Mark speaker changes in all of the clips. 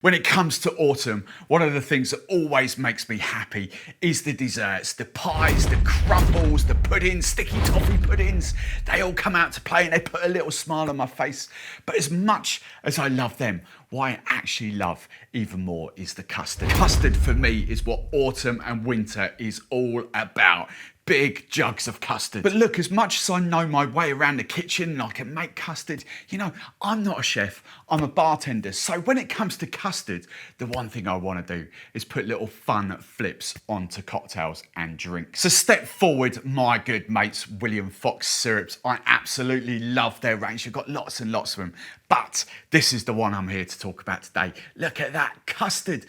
Speaker 1: When it comes to autumn, one of the things that always makes me happy is the desserts, the pies, the crumbles, the puddings, sticky toffee puddings. They all come out to play and they put a little smile on my face. But as much as I love them, what I actually love even more is the custard. Custard for me is what autumn and winter is all about. Big jugs of custard. But look, as much as I know my way around the kitchen and I can make custard, you know, I'm not a chef, I'm a bartender. So when it comes to custard, the one thing I want to do is put little fun flips onto cocktails and drinks. So step forward, my good mates, William Fox Syrups. I absolutely love their range. You've got lots and lots of them. But this is the one I'm here to talk about today. Look at that, custard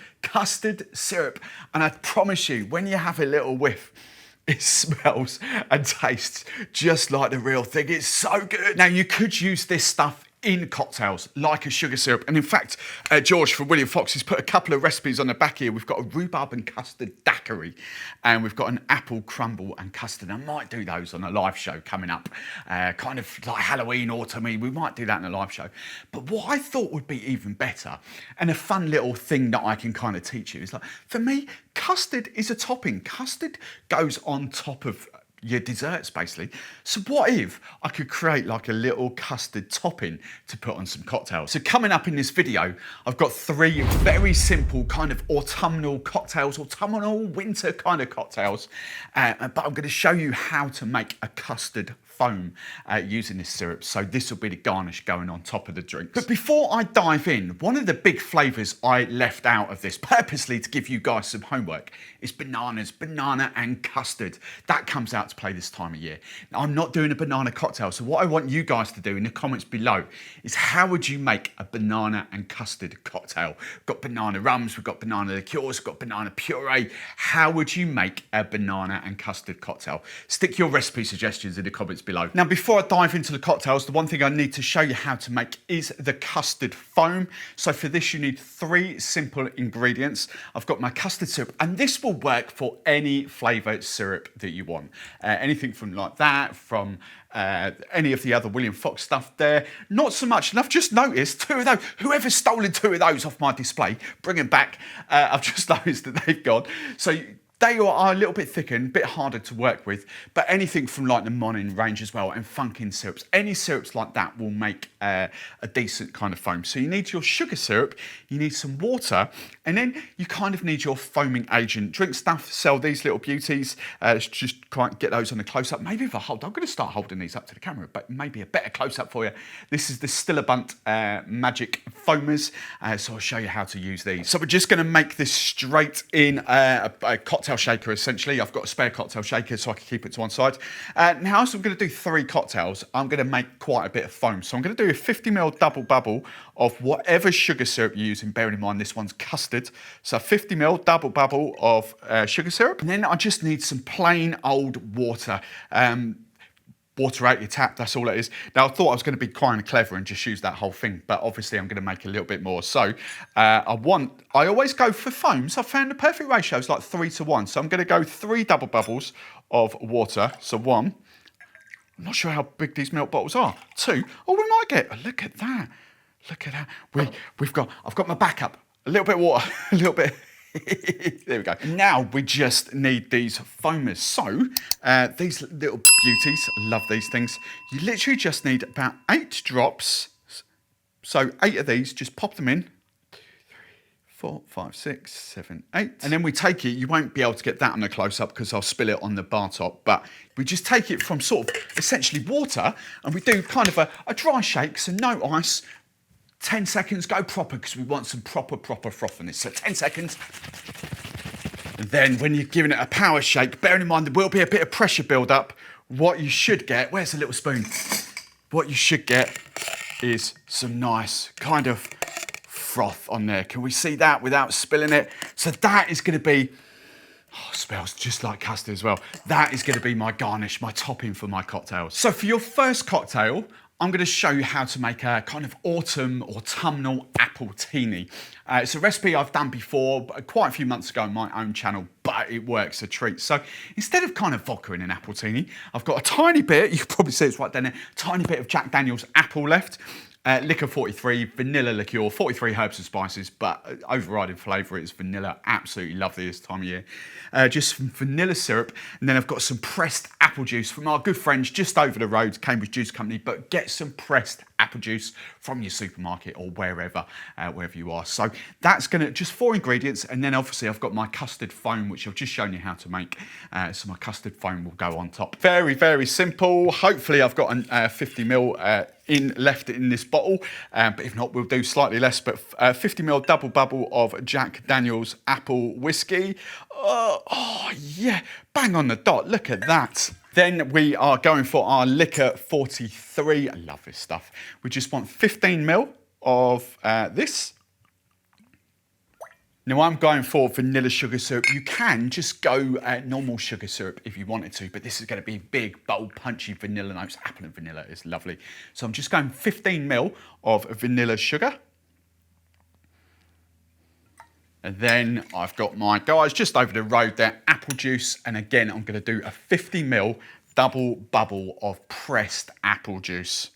Speaker 1: syrup. And I promise you, when you have a little whiff, it smells and tastes just like the real thing. It's so good. Now, you could use this stuff in cocktails like a sugar syrup. And in fact, George from William Fox has put a couple of recipes on the back here. We've got a rhubarb and custard daiquiri, and we've got an apple crumble and custard. I might do those on a live show coming up, kind of like Halloween, autumn-y. We might do that in a live show. But what I thought would be even better, and a fun little thing that I can kind of teach you, is like, for me, custard is a topping. Custard goes on top of your desserts, basically. So what if I could create like a little custard topping to put on some cocktails? So coming up in this video, I've got 3 very simple kind of autumnal cocktails, autumnal winter kind of cocktails, but I'm going to show you how to make a custard foam using this syrup. So this will be the garnish going on top of the drinks. But before I dive in, one of the big flavors I left out of this purposely to give you guys some homework is bananas, banana and custard. That comes out to play this time of year. Now, I'm not doing a banana cocktail, so what I want you guys to do in the comments below is how would you make a banana and custard cocktail? We've got banana rums, we've got banana liqueurs, we've got banana puree. How would you make a banana and custard cocktail? Stick your recipe suggestions in the comments below. Now, before I dive into the cocktails, the one thing I need to show you how to make is the custard foam. So for this, you need 3 simple ingredients. I've got my custard syrup, and this will work for any flavored syrup that you want. Anything from like that, from any of the other William Fox stuff there. Not so much, and I've just noticed 2 of those. Whoever's stolen 2 of those off my display, bring them back. I've just noticed that they've gone. So they are a little bit thicker and a bit harder to work with, but anything from like the Monin range as well and Funkin syrups, any syrups like that will make a decent kind of foam. So you need your sugar syrup, you need some water, and then you kind of need your foaming agent. Drinkstuff sell these little beauties. Let's just quite get those on the close-up. Maybe if I hold, I'm going to start holding these up to the camera, but maybe a better close-up for you. This is the Stillabunt Magic Foamers, so I'll show you how to use these. So we're just going to make this straight in a cocktail shaker, essentially. I've got a spare cocktail shaker so I can keep it to one side. Now, as I'm going to do 3 cocktails, I'm going to make quite a bit of foam. So I'm going to do a 50ml double bubble of whatever sugar syrup you're using, bearing in mind this one's custard. So 50ml double bubble of sugar syrup. And then I just need some plain old water. Water out your tap, that's all it is. Now, I thought I was going to be kind of clever and just use that whole thing, but obviously I'm going to make a little bit more. So I always go for foams. I found the perfect ratio is like 3 to 1. So I'm going to go 3 double bubbles of water. So 1. I'm not sure how big these milk bottles are. 2. Oh, we might get, look at that. Look at that. I've got my backup. A little bit of water, a little bit. There we go. Now we just need these foamers. So these little beauties, love these things. You literally just need about 8 drops. So 8 of these, just pop them in. 2, 3, 4, 5, 6, 7, 8. And then we take it, you won't be able to get that on a close-up because I'll spill it on the bar top, but we just take it from sort of essentially water, and we do kind of a dry shake, so no ice. 10 seconds, go proper, because we want some proper froth in this. So 10 seconds. And then when you're giving it a power shake, bearing in mind there will be a bit of pressure build up, what you should get, where's the little spoon? What you should get is some nice kind of froth on there. Can we see that without spilling it? So that is going to be, oh, smells just like custard as well. That is going to be my garnish, my topping for my cocktails. So for your first cocktail, I'm going to show you how to make a kind of autumnal Appletini. It's a recipe I've done before, quite a few months ago on my own channel, but it works a treat. So instead of kind of vodka in an Appletini, I've got a tiny bit, you can probably see it's right down there, tiny bit of Jack Daniel's apple left. Licor 43, vanilla liqueur, 43 herbs and spices, but overriding flavour is vanilla. Absolutely lovely this time of year. Just some vanilla syrup, and then I've got some pressed apple juice from our good friends just over the road, Cambridge Juice Company. But get some pressed apple juice from your supermarket or wherever you are. So that's going to, just 4 ingredients, and then obviously I've got my custard foam, which I've just shown you how to make. So my custard foam will go on top. Very, very simple. Hopefully I've got a 50ml left in this bottle, but if not, we'll do slightly less. But 50ml double bubble of Jack Daniel's apple whiskey. Oh yeah, bang on the dot. Look at that. Then we are going for our Licor 43. I love this stuff. We just want 15ml of this. Now I'm going for vanilla sugar syrup. You can just go normal sugar syrup if you wanted to, but this is going to be big, bold, punchy vanilla notes. Apple and vanilla is lovely. So I'm just going 15ml of vanilla sugar. And then I've got my guys just over the road there, apple juice. And again, I'm going to do a 50ml double bubble of pressed apple juice.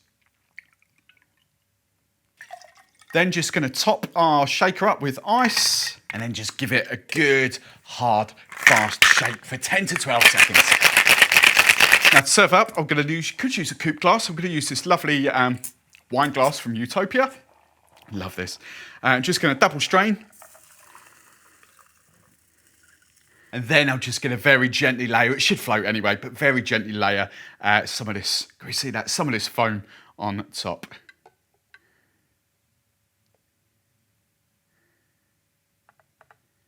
Speaker 1: Then just going to top our shaker up with ice and then just give it a good, hard, fast shake for 10 to 12 seconds. Now to serve up, I'm going to use, you could use a coupe glass. I'm going to use this lovely wine glass from Utopia. Love this. Just going to double strain. And then I'm just going to very gently layer, it should float anyway, but very gently layer some of this, can we see that? Some of this foam on top.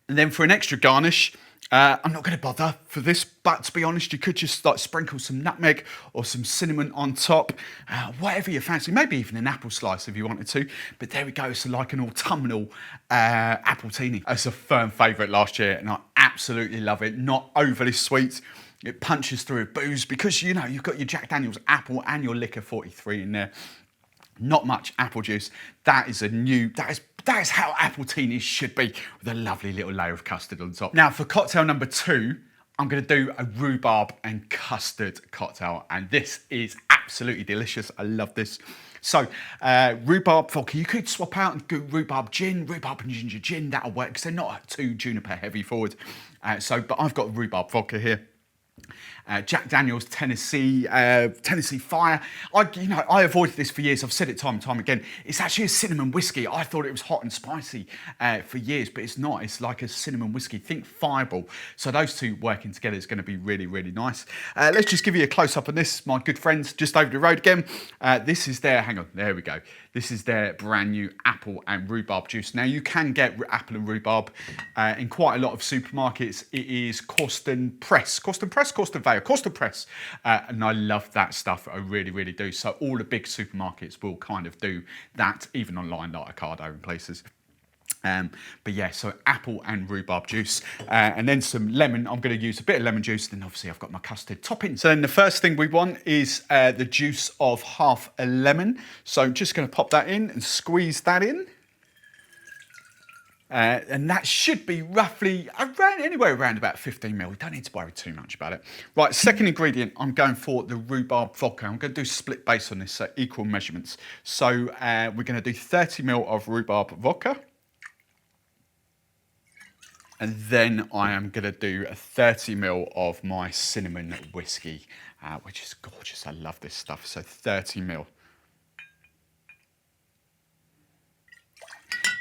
Speaker 1: And then for an extra garnish, I'm not going to bother for this, but to be honest, you could just like sprinkle some nutmeg or some cinnamon on top, whatever you fancy, maybe even an apple slice if you wanted to. But there we go, so like an autumnal Appletini. It's a firm favourite last year, and I absolutely love it. Not overly sweet. It punches through a booze because, you know, you've got your Jack Daniel's apple and your Licor 43 in there. Not much apple juice. That is how Appletinis should be, with a lovely little layer of custard on top. Now for cocktail number 2, I'm going to do a rhubarb and custard cocktail, and this is absolutely delicious. I love this. So rhubarb vodka, you could swap out and do rhubarb gin, rhubarb and ginger gin. That'll work because they're not too juniper heavy forward. But I've got rhubarb vodka here. Jack Daniel's Tennesee Fire. I avoided this for years. I've said it time and time again. It's actually a cinnamon whiskey. I thought it was hot and spicy for years, but it's not. It's like a cinnamon whiskey. Think Fireball. So those two working together is going to be really, really nice. Let's just give you a close-up on this. My good friends just over the road again. This is their, hang on, there we go. This is their brand new apple and rhubarb juice. Now you can get apple and rhubarb in quite a lot of supermarkets. It is Corston Press, and I love that stuff. I really, really do. So all the big supermarkets will kind of do that, even online like Ocado and places. But yeah, so apple and rhubarb juice, and then some lemon. I'm going to use a bit of lemon juice. Then obviously I've got my custard topping. So then the first thing we want is the juice of half a lemon. So I'm just going to pop that in and squeeze that in. And that should be roughly anywhere around about 15ml. We don't need to worry too much about it. Right, second ingredient, I'm going for the rhubarb vodka. I'm going to do split base on this, so equal measurements. So we're going to do 30ml of rhubarb vodka. And then I am going to do a 30ml of my cinnamon whiskey, which is gorgeous. I love this stuff. So 30ml.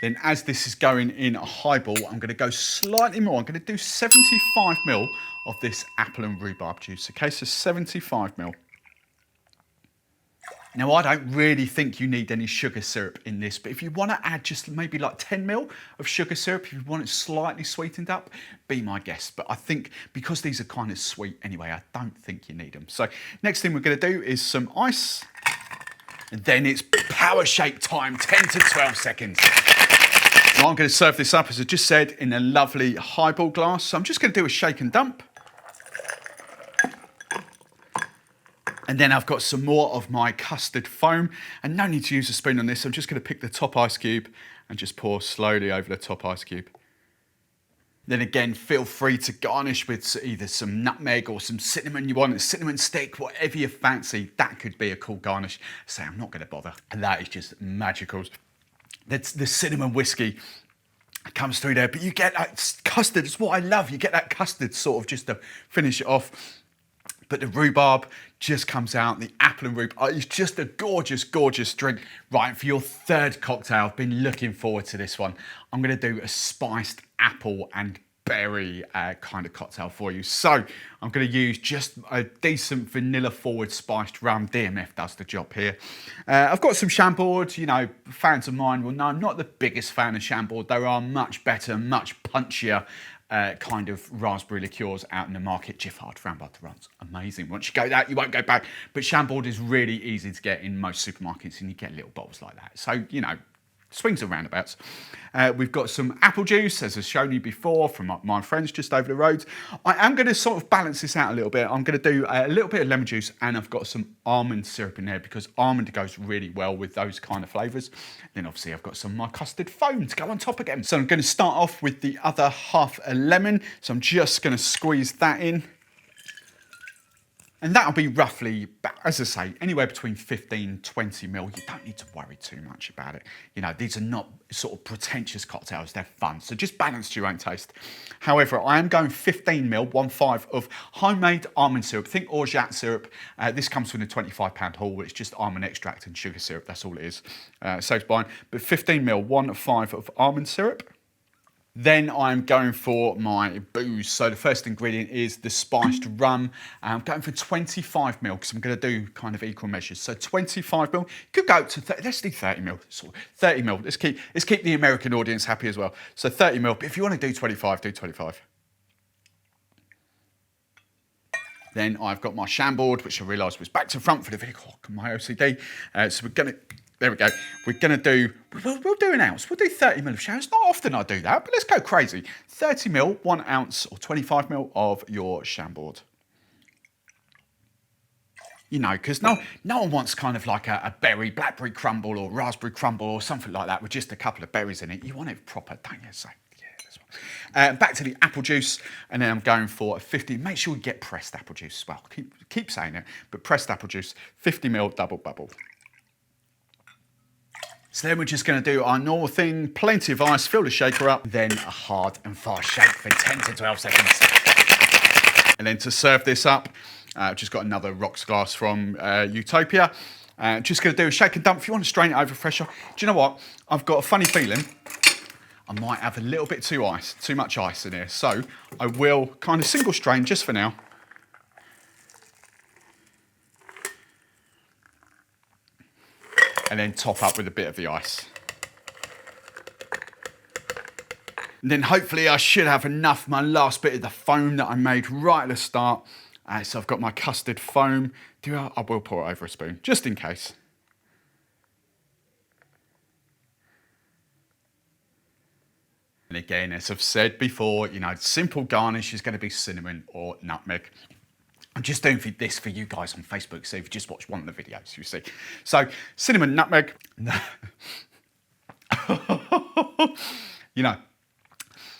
Speaker 1: Then as this is going in a highball, I'm going to go slightly more. I'm going to do 75ml of this apple and rhubarb juice. Okay, so 75ml. Now, I don't really think you need any sugar syrup in this, but if you want to add just maybe like 10ml of sugar syrup, if you want it slightly sweetened up, be my guest. But I think because these are kind of sweet anyway, I don't think you need them. So next thing we're going to do is some ice. And then it's power shake time, 10 to 12 seconds. Now I'm going to serve this up, as I just said, in a lovely highball glass. So I'm just going to do a shake and dump. And then I've got some more of my custard foam, and no need to use a spoon on this. I'm just going to pick the top ice cube and just pour slowly over the top ice cube. Then again, feel free to garnish with either some nutmeg or some cinnamon. You want a cinnamon stick, whatever you fancy. That could be a cool garnish. So I'm not going to bother. And that is just magical. That's the cinnamon whiskey comes through there, but you get that custard. It's what I love. You get that custard sort of just to finish it off. But the rhubarb just comes out, the apple and rhubarb. It's just a gorgeous, gorgeous drink. Right, for your third cocktail, I've been looking forward to this one. I'm gonna do a spiced apple and berry kind of cocktail for you. So I'm gonna use just a decent vanilla forward spiced rum. DMF does the job here. I've got some Chambord. You know, fans of mine will know I'm not the biggest fan of Chambord. There are much better, much punchier kind of raspberry liqueurs out in the market. Giffard Rhubarb runs amazing. Once you go that, you won't go back. But Chambord is really easy to get in most supermarkets, and you get little bottles like that. So, you know, swings and roundabouts. We've got some apple juice, as I've shown you before, from my friends just over the road. I am going to sort of balance this out a little bit. I'm going to do a little bit of lemon juice, and I've got some almond syrup in there because almond goes really well with those kind of flavours. Then obviously I've got some of my custard foam to go on top again. So I'm going to start off with the other half a lemon. So I'm just going to squeeze that in. And that'll be roughly, as I say, anywhere between 15, 20 ml. You don't need to worry too much about it. You know, these are not sort of pretentious cocktails, they're fun. So just balance to your own taste. However, I am going 15 ml, 1/5 of homemade almond syrup. Think orgeat syrup. This comes from a £25 haul. It's just almond extract and sugar syrup. That's all it is. So it's fine. But 15 ml, 1/5 of almond syrup. Then I'm going for my booze. So the first ingredient is the spiced rum. I'm going for 25 ml because I'm going to do kind of equal measures. So 25 ml. Could go up to 30. Let's do 30 ml. So 30 ml. Let's keep the American audience happy as well. So 30 ml. But if you want to do 25, do 25. Then I've got my Chambord, which I realised was back to front for the video. Oh, my OCD. So we're going to. There we go. We're going to do, we'll do an ounce. We'll do 30 ml of Chambord. It's not often I do that, but let's go crazy. 30 ml, 1 ounce, or 25 ml of your Chambord. You know, because no one wants kind of like a berry, blackberry crumble or raspberry crumble or something like that with just a couple of berries in it. You want it proper, don't you? So, yeah, that's one. Back to the apple juice, and then I'm going for a 50. Make sure you get pressed apple juice as well. Keep saying it, but pressed apple juice, 50 ml double bubble. So then we're just going to do our normal thing, plenty of ice, fill the shaker up, then a hard and fast shake for 10 to 12 seconds. And then to serve this up, I've just got another rocks glass from Utopia. Just going to do a shake and dump. If you want to strain it over fresher, do you know what? I've got a funny feeling I might have a little bit too much ice in here. So I will kind of single strain just for now. And then top up with a bit of the ice. And then hopefully I should have enough, my last bit of the foam that I made right at the start. So I've got my custard foam. I will pour it over a spoon, just in case. And again, as I've said before, you know, simple garnish is going to be cinnamon or nutmeg. I'm just doing this for you guys on Facebook, so if you just watch one of the videos, you see. So, cinnamon, nutmeg. You know,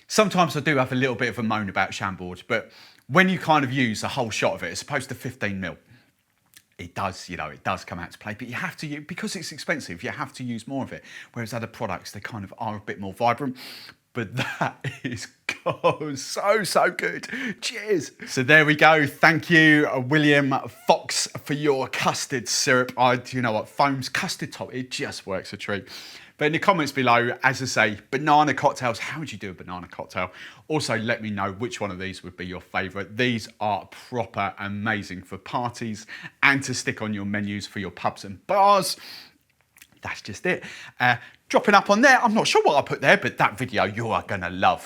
Speaker 1: sometimes I do have a little bit of a moan about Chambord, but when you kind of use a whole shot of it, as opposed to 15 ml, it does, you know, it does come out to play, but you have to, because it's expensive, you have to use more of it. Whereas other products, they kind of are a bit more vibrant. But that is so good. Cheers. So there we go. Thank you, William Fox, for your custard syrup. You know what, foam's custard top, it just works a treat. But in the comments below, as I say, banana cocktails, how would you do a banana cocktail? Also, let me know which one of these would be your favourite. These are proper amazing for parties and to stick on your menus for your pubs and bars. That's just it. Dropping up on there, I'm not sure what I put there, but that video you are gonna love.